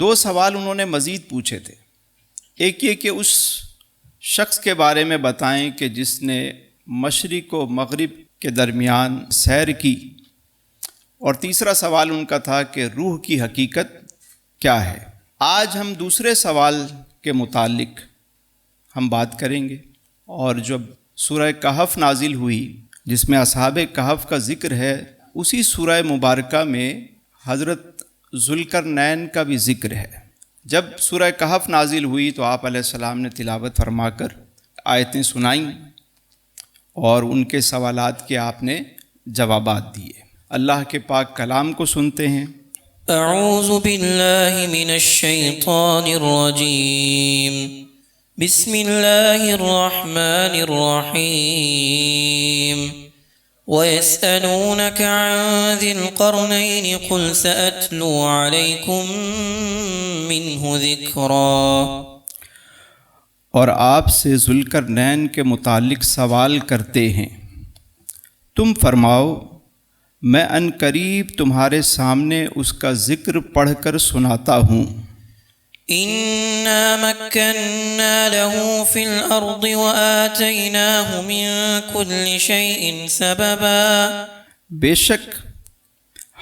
دو سوال انہوں نے مزید پوچھے تھے۔ ایک یہ کہ اس شخص کے بارے میں بتائیں کہ جس نے مشرق و مغرب کے درمیان سیر کی، اور تیسرا سوال ان کا تھا کہ روح کی حقیقت کیا ہے۔ آج ہم دوسرے سوال کے متعلق ہم بات کریں گے، اور جب سورہ کہف نازل ہوئی جس میں اصحاب کہف کا ذکر ہے، اسی سورہ مبارکہ میں حضرت ذوالقرنین کا بھی ذکر ہے۔ جب سورہ کہف نازل ہوئی تو آپ علیہ السلام نے تلاوت فرما کر آیتیں سنائیں اور ان کے سوالات کے آپ نے جوابات دیے۔ اللہ کے پاک کلام کو سنتے ہیں۔ اعوذ باللہ من الشیطان الرجیم، بسم اللہ الرحمن الرحیم۔ وَيَسْأَلُونَكَ عَنْ ذِي الْقَرْنَيْنِ قُلْ سَأَتْلُو عَلَيْكُمْ مِنْهُ ذِكْرًا۔ اور آپ سے ذوالقرنین کے متعلق سوال کرتے ہیں، تم فرماؤ میں ان قریب تمہارے سامنے اس کا ذکر پڑھ کر سناتا ہوں۔ إِنَّا مَكَّنَّا لَهُ فِي الْأَرْضِ وَآتَيْنَاهُ مِن كُلِّ شَيْءٍ سَبَبًا۔ بے شک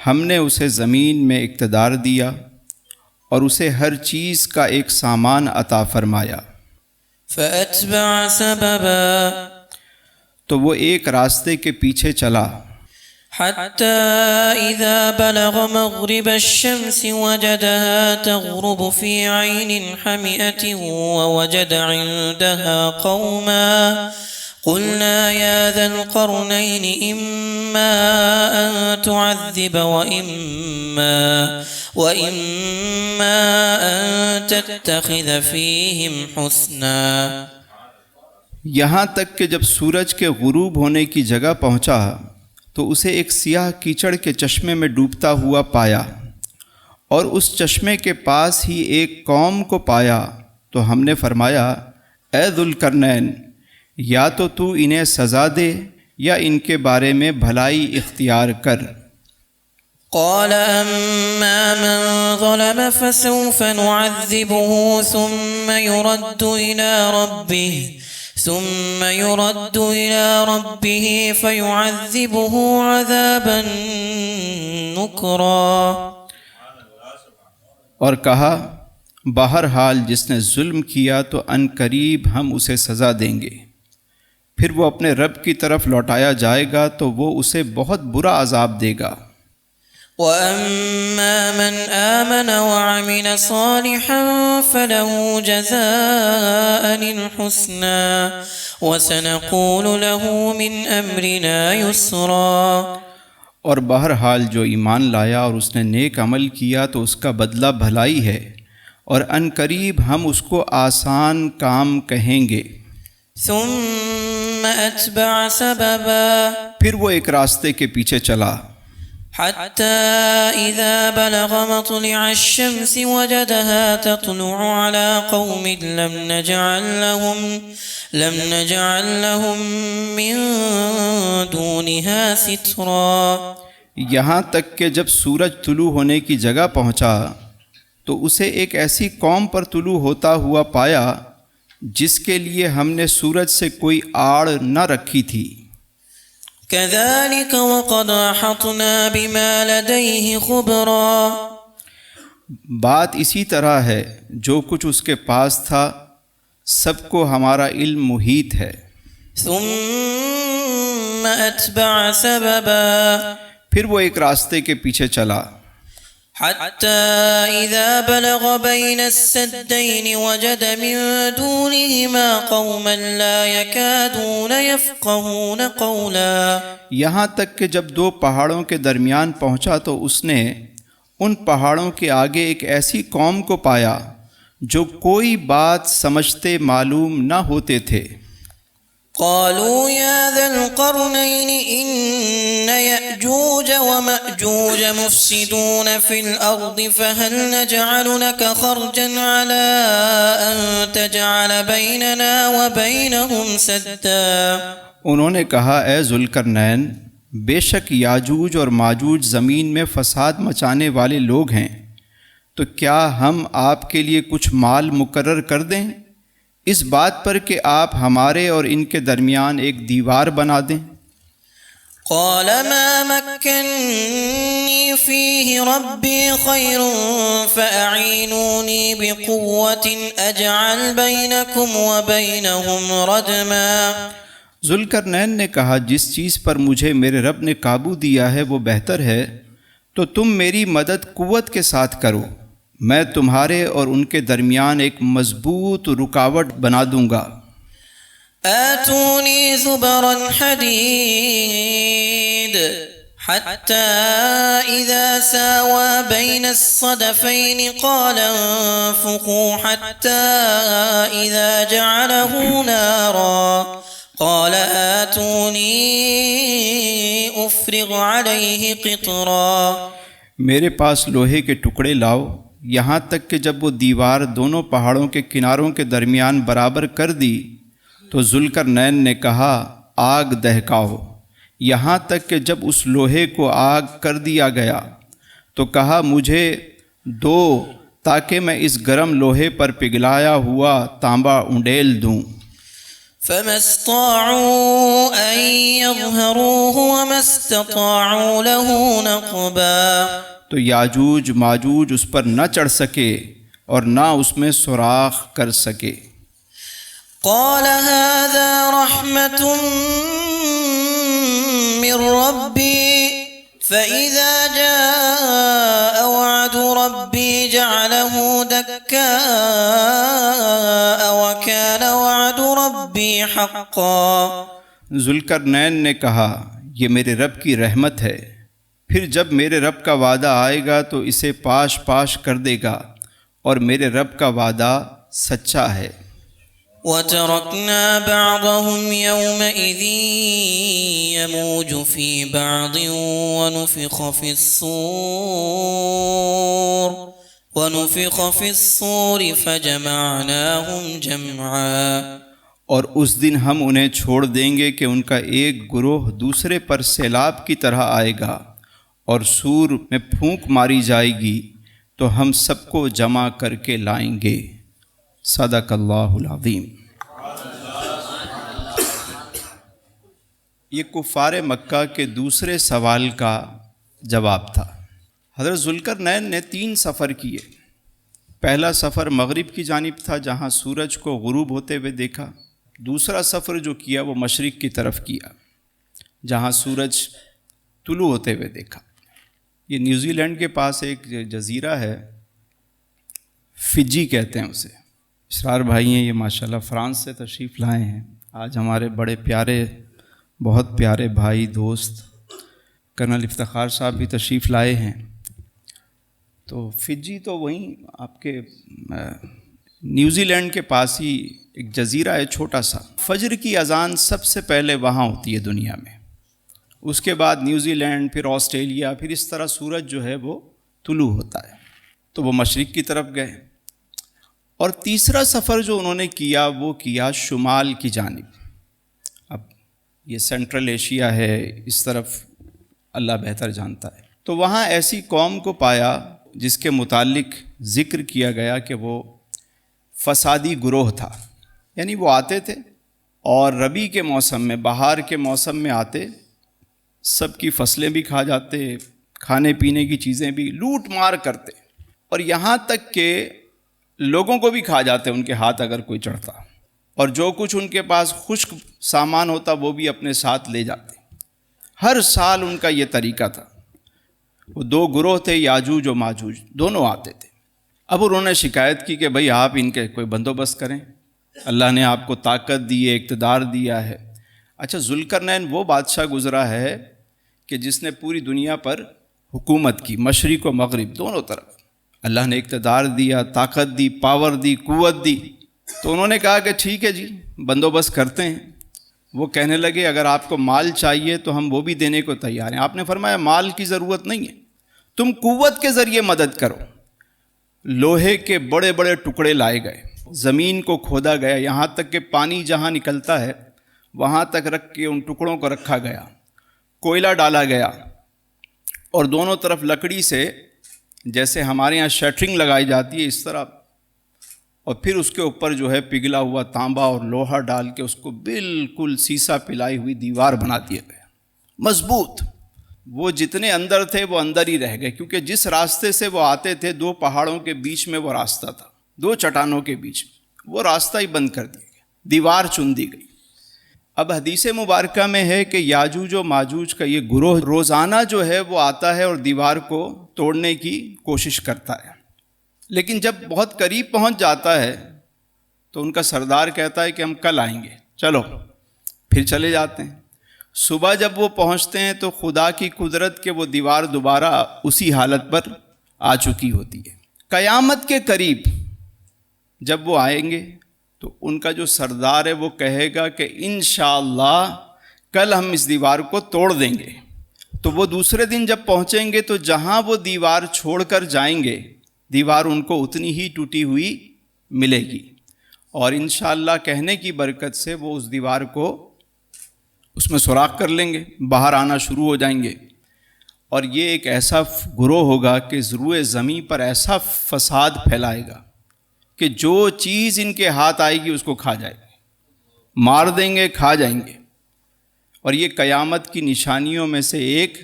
ہم نے اسے زمین میں اقتدار دیا اور اسے ہر چیز کا ایک سامان عطا فرمایا۔ فَأَتْبَعَ سَبَبًا، تو وہ ایک راستے کے پیچھے چلا، حتى إذا بلغ مغرب الشمس وجدها تغرب في عين حمئة ووجد عندها قوما قلنا يا ذا القرنين إما أن تعذب وإما أن تتخذ فيهم حسنا۔ یہاں تک کہ جب سورج کے غروب ہونے کی جگہ پہنچا تو اسے ایک سیاہ کیچڑ کے چشمے میں ڈوبتا ہوا پایا، اور اس چشمے کے پاس ہی ایک قوم کو پایا، تو ہم نے فرمایا اے ذوالقرنین، یا تو انہیں سزا دے یا ان کے بارے میں بھلائی اختیار کر۔ قال أما من ظلم فسوف نعذبه ثم يرد إلى ربه فيعذبه عذابا نكرا۔ اور کہا بہرحال جس نے ظلم کیا تو ان قریب ہم اسے سزا دیں گے، پھر وہ اپنے رب کی طرف لوٹایا جائے گا تو وہ اسے بہت برا عذاب دے گا۔ وَأَمَّا مَنْ آمَنَ وَعَمِلَ صَالِحًا فَلَهُ جَزَاءً الْحُسْنَى وَسَنَقُولُ لَهُ مِنْ أَمْرِنَا يُسْرًا۔ اور بہرحال جو ایمان لایا اور اس نے نیک عمل کیا تو اس کا بدلہ بھلائی ہے، اور ان قریب ہم اس کو آسان کام کہیں گے۔ ثُمَّ أَتْبَعَ سَبَبًا، پھر وہ ایک راستے کے پیچھے چلا، حتى إذا بلغ مطلع الشمس وجدها تطلع على قوم لم نجعل لهم من دونها سترا۔ یہاں تک کہ جب سورج طلوع ہونے کی جگہ پہنچا تو اسے ایک ایسی قوم پر طلوع ہوتا ہوا پایا جس کے لیے ہم نے سورج سے کوئی آڑ نہ رکھی تھی۔ كذلك وقد أحطنا بما لديه خبرا۔ بات اسی طرح ہے، جو کچھ اس کے پاس تھا سب کو ہمارا علم محیط ہے۔ ثم أتبع سببا، پھر وہ ایک راستے کے پیچھے چلا، حتى إذا بلغ بين السدين وجد من دونهما قوما لا يكادون يفقهون قولا۔ یہاں تک کہ جب دو پہاڑوں کے درمیان پہنچا تو اس نے ان پہاڑوں کے آگے ایک ایسی قوم کو پایا جو کوئی بات سمجھتے معلوم نہ ہوتے تھے۔ قالوا يا ذا القرنين إن يأجوج ومأجوج مفسدون في الأرض فهل نجعل لك خرجا على أن تجعل بيننا وبينهم سدا۔ انہوں نے کہا اے ذوالقرنین، بے شک یاجوج اور ماجوج زمین میں فساد مچانے والے لوگ ہیں، تو کیا ہم آپ کے لیے کچھ مال مقرر کر دیں اس بات پر کہ آپ ہمارے اور ان کے درمیان ایک دیوار بنا دیں؟ قال ما مكنني فيه ربي خير فأعينوني بقوة أجعل بينكم وبينهم ردما۔ ذوالقرنین نے کہا جس چیز پر مجھے میرے رب نے قابو دیا ہے وہ بہتر ہے، تو تم میری مدد قوت کے ساتھ کرو، میں تمہارے اور ان کے درمیان ایک مضبوط رکاوٹ بنا دوں گا۔ آتوني زبر الحديد حتى إذا ساوى بين الصدفين قال انفخوا حتى إذا جعله نارا قال آتوني أفرغ عليه قطرا۔ میرے پاس لوہے کے ٹکڑے لاؤ یہاں تک کہ جب وہ دیوار دونوں پہاڑوں کے کناروں کے درمیان برابر کر دی تو ذوالقرنین نے کہا آگ دہکاؤ، یہاں تک کہ جب اس لوہے کو آگ کر دیا گیا تو کہا مجھے دو تاکہ میں اس گرم لوہے پر پگھلایا ہوا تانبا انڈیل دوں۔ فما استطاعوا أن يظهروه وما استطاعوا له نقبا۔ تو یاجوج ماجوج اس پر نہ چڑھ سکے اور نہ اس میں سوراخ کر سکے۔ قال هذا رحمة من ربي فإذا جاء وعد ربي جعله دكاء وكان وعد ربي حقا۔ ذوالقرنین نے کہا یہ میرے رب کی رحمت ہے، پھر جب میرے رب کا وعدہ آئے گا تو اسے پاش پاش کر دے گا، اور میرے رب کا وعدہ سچا ہے۔ وَتَرَكْنَا بَعْضَهُمْ يَوْمَئِذٍ يَمُوجُ فِي بَعْضٍ وَنُفِخَ فِي الصُّورِ فَجَمَعْنَاهُمْ جَمْعًا۔ اور اس دن ہم انہیں چھوڑ دیں گے کہ ان کا ایک گروہ دوسرے پر سیلاب کی طرح آئے گا، اور سور میں پھونک ماری جائے گی تو ہم سب کو جمع کر کے لائیں گے۔ صدق اللہ العظیم۔ یہ کفار مکہ کے دوسرے سوال کا جواب تھا۔ حضرت ذوالقرنین نے 3 سفر کیے۔ پہلا سفر مغرب کی جانب تھا جہاں سورج کو غروب ہوتے ہوئے دیکھا۔ دوسرا سفر جو کیا وہ مشرق کی طرف کیا جہاں سورج طلوع ہوتے ہوئے دیکھا۔ یہ نیوزی لینڈ کے پاس ایک جزیرہ ہے، فجی کہتے ہیں اسے۔ اسرار بھائی ہیں یہ ماشاءاللہ فرانس سے تشریف لائے ہیں۔ آج ہمارے بڑے پیارے، بہت پیارے بھائی دوست کرنل افتخار صاحب بھی تشریف لائے ہیں۔ تو فجی تو وہیں آپ کے نیوزی لینڈ کے پاس ہی ایک جزیرہ ہے چھوٹا سا۔ فجر کی اذان سب سے پہلے وہاں ہوتی ہے دنیا میں، اس کے بعد نیوزی لینڈ، پھر آسٹریلیا، پھر اس طرح سورج جو ہے وہ طلوع ہوتا ہے۔ تو وہ مشرق کی طرف گئے، اور تیسرا سفر جو انہوں نے کیا وہ کیا شمال کی جانب۔ اب یہ سینٹرل ایشیا ہے، اس طرف اللہ بہتر جانتا ہے۔ تو وہاں ایسی قوم کو پایا جس کے متعلق ذکر کیا گیا کہ وہ فسادی گروہ تھا، یعنی وہ آتے تھے اور ربیع کے موسم میں، بہار کے موسم میں آتے، سب کی فصلیں بھی کھا جاتے، کھانے پینے کی چیزیں بھی لوٹ مار کرتے، اور یہاں تک کہ لوگوں کو بھی کھا جاتے ان کے ہاتھ اگر کوئی چڑھتا، اور جو کچھ ان کے پاس خشک سامان ہوتا وہ بھی اپنے ساتھ لے جاتے۔ ہر سال ان کا یہ طریقہ تھا۔ وہ 2 گروہ تھے، یاجوج و ماجوج، دونوں آتے تھے۔ اب انہوں نے شکایت کی کہ بھئی آپ ان کے کوئی بندوبست کریں، اللہ نے آپ کو طاقت دی ہے، اقتدار دیا ہے۔ اچھا، ذوالقرنین وہ بادشاہ گزرا ہے کہ جس نے پوری دنیا پر حکومت کی، مشرق و مغرب دونوں طرف۔ اللہ نے اقتدار دیا، طاقت دی، پاور دی، قوت دی۔ تو انہوں نے کہا کہ ٹھیک ہے جی، بندوبست کرتے ہیں۔ وہ کہنے لگے اگر آپ کو مال چاہیے تو ہم وہ بھی دینے کو تیار ہیں۔ آپ نے فرمایا مال کی ضرورت نہیں ہے، تم قوت کے ذریعے مدد کرو۔ لوہے کے بڑے بڑے ٹکڑے لائے گئے، زمین کو کھودا گیا، یہاں تک کہ پانی جہاں نکلتا ہے وہاں تک رکھ کے ان ٹکڑوں کو رکھا گیا، کوئلہ ڈالا گیا، اور دونوں طرف لکڑی سے جیسے ہمارے یہاں شٹرنگ لگائی جاتی ہے اس طرح، اور پھر اس کے اوپر جو ہے پگھلا ہوا تانبا اور لوہا ڈال کے اس کو بالکل سیسا پلائی ہوئی دیوار بنا دیا گیا، مضبوط۔ وہ جتنے اندر تھے وہ اندر ہی رہ گئے، کیونکہ جس راستے سے وہ آتے تھے 2 پہاڑوں کے بیچ میں وہ راستہ تھا، 2 چٹانوں کے بیچ میں، وہ راستہ ہی بند کر دیا گیا، دیوار چن دی گئی۔ اب حدیث مبارکہ میں ہے کہ یاجوج و ماجوج کا یہ گروہ روزانہ جو ہے وہ آتا ہے اور دیوار کو توڑنے کی کوشش کرتا ہے، لیکن جب بہت قریب پہنچ جاتا ہے تو ان کا سردار کہتا ہے کہ ہم کل آئیں گے، چلو، پھر چلے جاتے ہیں۔ صبح جب وہ پہنچتے ہیں تو خدا کی قدرت کہ وہ دیوار دوبارہ اسی حالت پر آ چکی ہوتی ہے۔ قیامت کے قریب جب وہ آئیں گے تو ان کا جو سردار ہے وہ کہے گا کہ انشاءاللہ کل ہم اس دیوار کو توڑ دیں گے۔ تو وہ دوسرے دن جب پہنچیں گے تو جہاں وہ دیوار چھوڑ کر جائیں گے دیوار ان کو اتنی ہی ٹوٹی ہوئی ملے گی، اور انشاءاللہ کہنے کی برکت سے وہ اس دیوار کو اس میں سوراخ کر لیں گے، باہر آنا شروع ہو جائیں گے، اور یہ ایک ایسا گروہ ہوگا کہ روئے زمین پر ایسا فساد پھیلائے گا کہ جو چیز ان کے ہاتھ آئے گی اس کو کھا جائے گی، مار دیں گے، کھا جائیں گے۔ اور یہ قیامت کی نشانیوں میں سے ایک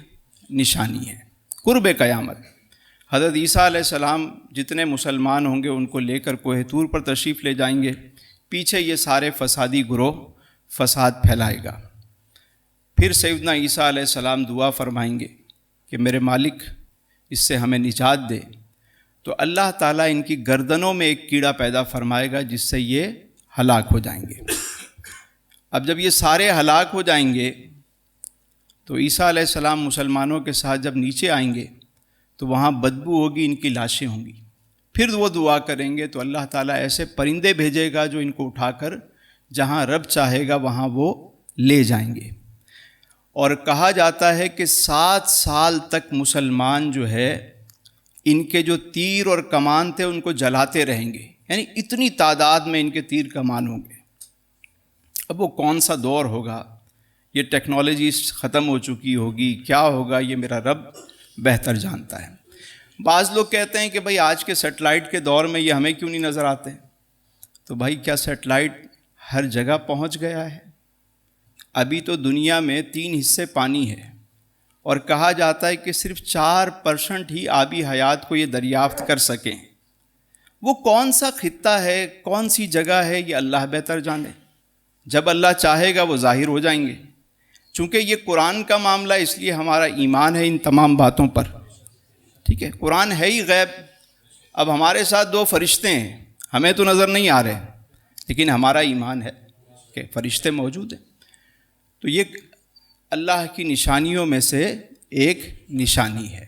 نشانی ہے، قرب قیامت۔ حضرت عیسیٰ علیہ السلام جتنے مسلمان ہوں گے ان کو لے کر کوہ طور پر تشریف لے جائیں گے، پیچھے یہ سارے فسادی گروہ فساد پھیلائے گا۔ پھر سیدنا عیسیٰ علیہ السلام دعا فرمائیں گے کہ میرے مالک اس سے ہمیں نجات دے، تو اللہ تعالیٰ ان کی گردنوں میں ایک کیڑا پیدا فرمائے گا جس سے یہ ہلاک ہو جائیں گے۔ اب جب یہ سارے ہلاک ہو جائیں گے تو عیسیٰ علیہ السلام مسلمانوں کے ساتھ جب نیچے آئیں گے تو وہاں بدبو ہوگی، ان کی لاشیں ہوں گی۔ پھر وہ دعا کریں گے تو اللہ تعالیٰ ایسے پرندے بھیجے گا جو ان کو اٹھا کر جہاں رب چاہے گا وہاں وہ لے جائیں گے۔ اور کہا جاتا ہے کہ 7 سال تک مسلمان جو ہے ان کے جو تیر اور کمان تھے ان کو جلاتے رہیں گے، یعنی اتنی تعداد میں ان کے تیر کمان ہوں گے۔ اب وہ کون سا دور ہوگا، یہ ٹیکنالوجی ختم ہو چکی ہوگی، کیا ہوگا یہ میرا رب بہتر جانتا ہے۔ بعض لوگ کہتے ہیں کہ بھائی آج کے سیٹلائٹ کے دور میں یہ ہمیں کیوں نہیں نظر آتے؟ تو بھائی کیا سیٹلائٹ ہر جگہ پہنچ گیا ہے؟ ابھی تو دنیا میں 3 حصے پانی ہے، اور کہا جاتا ہے کہ صرف 4% ہی آبی حیات کو یہ دریافت کر سکیں۔ وہ کون سا خطہ ہے، کون سی جگہ ہے، یہ اللہ بہتر جانے۔ جب اللہ چاہے گا وہ ظاہر ہو جائیں گے۔ چونکہ یہ قرآن کا معاملہ اس لیے ہمارا ایمان ہے ان تمام باتوں پر، ٹھیک ہے؟ قرآن ہے ہی غیب۔ اب ہمارے ساتھ 2 فرشتے ہیں، ہمیں تو نظر نہیں آ رہے، لیکن ہمارا ایمان ہے کہ فرشتے موجود ہیں۔ تو یہ اللہ کی نشانیوں میں سے ایک نشانی ہے۔